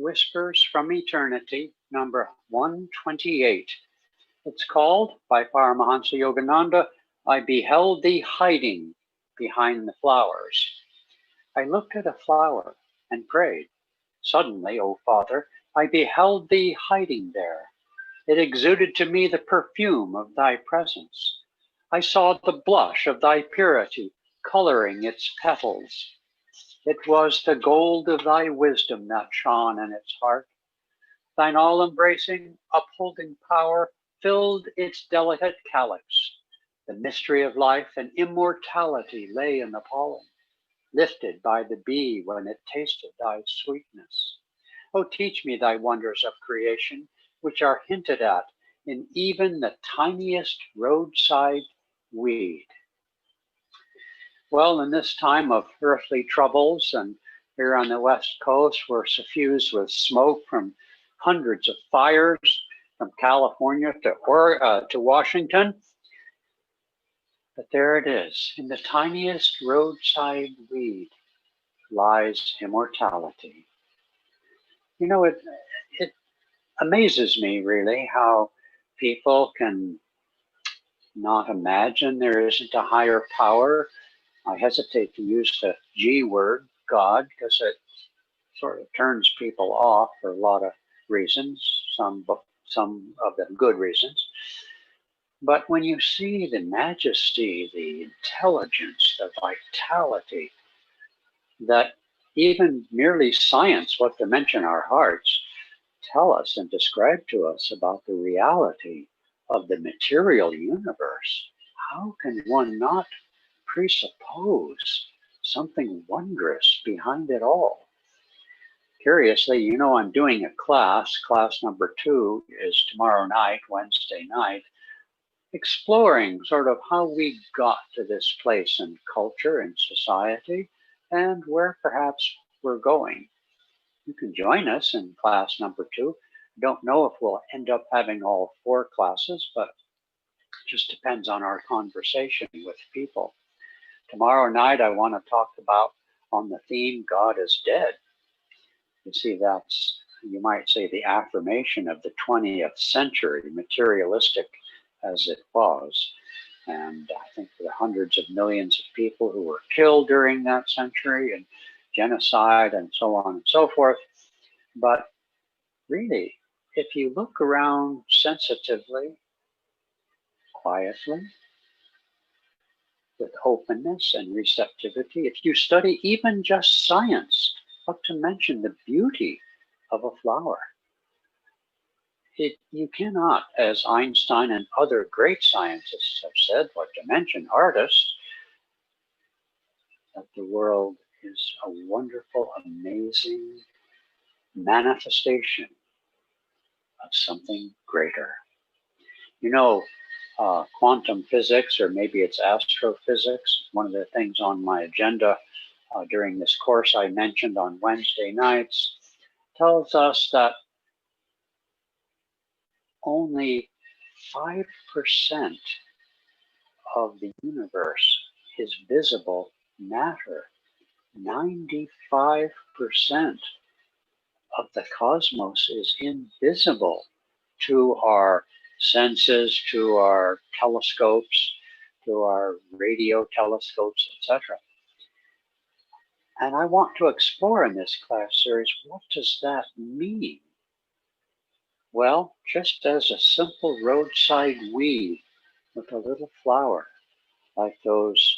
Whispers from Eternity, number 128. It's called, by Paramahansa Yogananda, I beheld thee hiding behind the flowers. I looked at a flower and prayed. Suddenly, O Father, I beheld thee hiding there. It exuded to me the perfume of thy presence. I saw the blush of thy purity coloring its petals. It was the gold of thy wisdom that shone in its heart. Thine all-embracing, upholding power filled its delicate calyx. The mystery of life and immortality lay in the pollen, lifted by the bee when it tasted thy sweetness. Oh, teach me thy wonders of creation, which are hinted at in even the tiniest roadside weed. Well, in this time of earthly troubles, and here on the West Coast, we're suffused with smoke from hundreds of fires from California to Washington. But there it is, in the tiniest roadside weed lies immortality. You know, it amazes me really how people can not imagine there isn't a higher power. I hesitate to use the G word, God, because it sort of turns people off for a lot of reasons, some of them good reasons. But when you see the majesty, the intelligence, the vitality that even merely science, what to mention our hearts, tell us and describe to us about the reality of the material universe, how can one not presuppose something wondrous behind it all? Curiously, you know, I'm doing a class number 2 is tomorrow night, Wednesday night, exploring sort of how we got to this place in culture and society and where perhaps we're going. You can join us in class number 2. Don't know if we'll end up having all 4 classes, but it just depends on our conversation with people. Tomorrow night, I want to talk about on the theme, God is dead. You see, that's, you might say, the affirmation of the 20th century, materialistic as it was. And I think the hundreds of millions of people who were killed during that century and genocide and so on and so forth. But really, if you look around sensitively, quietly, with openness and receptivity, if you study even just science, not to mention the beauty of a flower, you cannot, as Einstein and other great scientists have said, what to mention artists, that the world is a wonderful, amazing manifestation of something greater. You know, quantum physics, or maybe it's astrophysics, one of the things on my agenda during this course I mentioned on Wednesday nights, tells us that only 5% of the universe is visible matter. 95% of the cosmos is invisible to our senses, to our telescopes, to our radio telescopes, etc. And I want to explore in this class series, what does that mean? Well, just as a simple roadside weed with a little flower, like those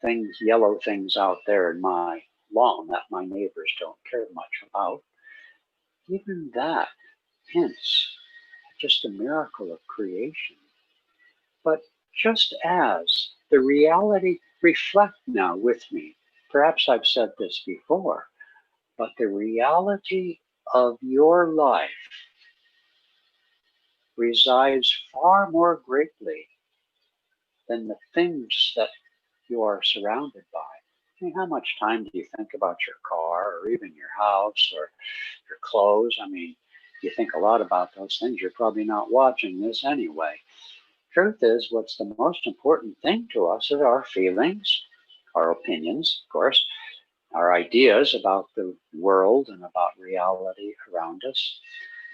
things, yellow things out there in my lawn that my neighbors don't care much about, even that hints at just a miracle of creation. But just as the reality, reflect now with me, perhaps I've said this before, but the reality of your life resides far more greatly than the things that you are surrounded by. I mean, how much time do you think about your car or even your house or your clothes? I mean, you think a lot about those things. You're probably not watching this anyway. Truth is, what's the most important thing to us is our feelings, our opinions, of course, our ideas about the world and about reality around us.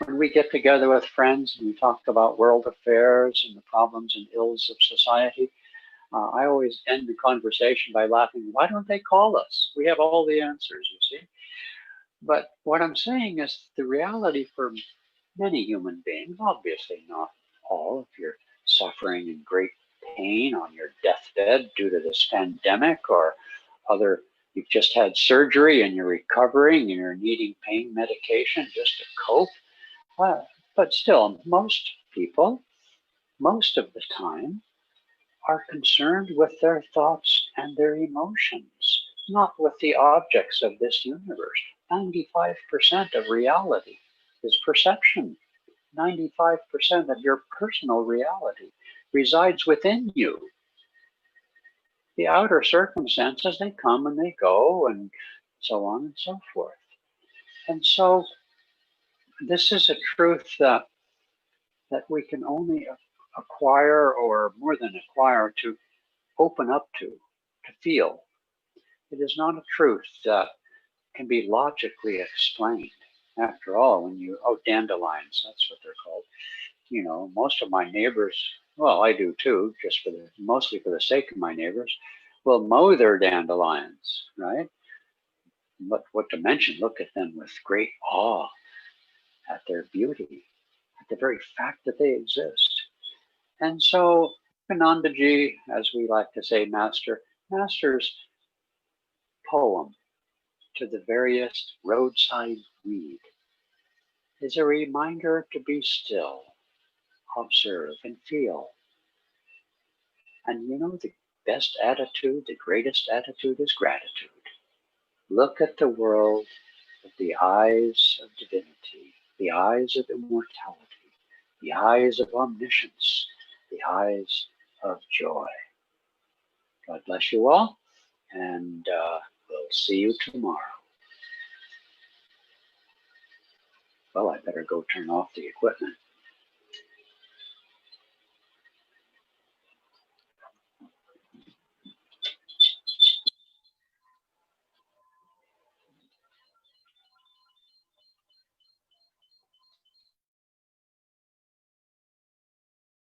When we get together with friends and we talk about world affairs and the problems and ills of society, I always end the conversation by laughing. Why don't they call us? We have all the answers, you see. But what I'm saying is the reality for many human beings, obviously not all, if you're suffering in great pain on your deathbed due to this pandemic or other, you've just had surgery and you're recovering and you're needing pain medication just to cope. But still, most people, most of the time, are concerned with their thoughts and their emotions, not with the objects of this universe. 95% of reality is perception. 95% of your personal reality resides within you. The outer circumstances, they come and they go, and so on and so forth. And so this is a truth that we can only acquire, or more than acquire, to open up to feel. It is not a truth that can be logically explained. After all, when you, dandelions, that's what they're called. You know, most of my neighbors, well, I do too, just mostly for the sake of my neighbors, will mow their dandelions, right? But what to mention, look at them with great awe at their beauty, at the very fact that they exist. And so Anandaji, as we like to say, Master's poem to the veriest roadside weed is a reminder to be still, observe and feel. And you know, the best attitude, the greatest attitude is gratitude. Look at the world with the eyes of divinity, the eyes of immortality, the eyes of omniscience, the eyes of joy. God bless you all, and we'll see you tomorrow. Well, I better go turn off the equipment.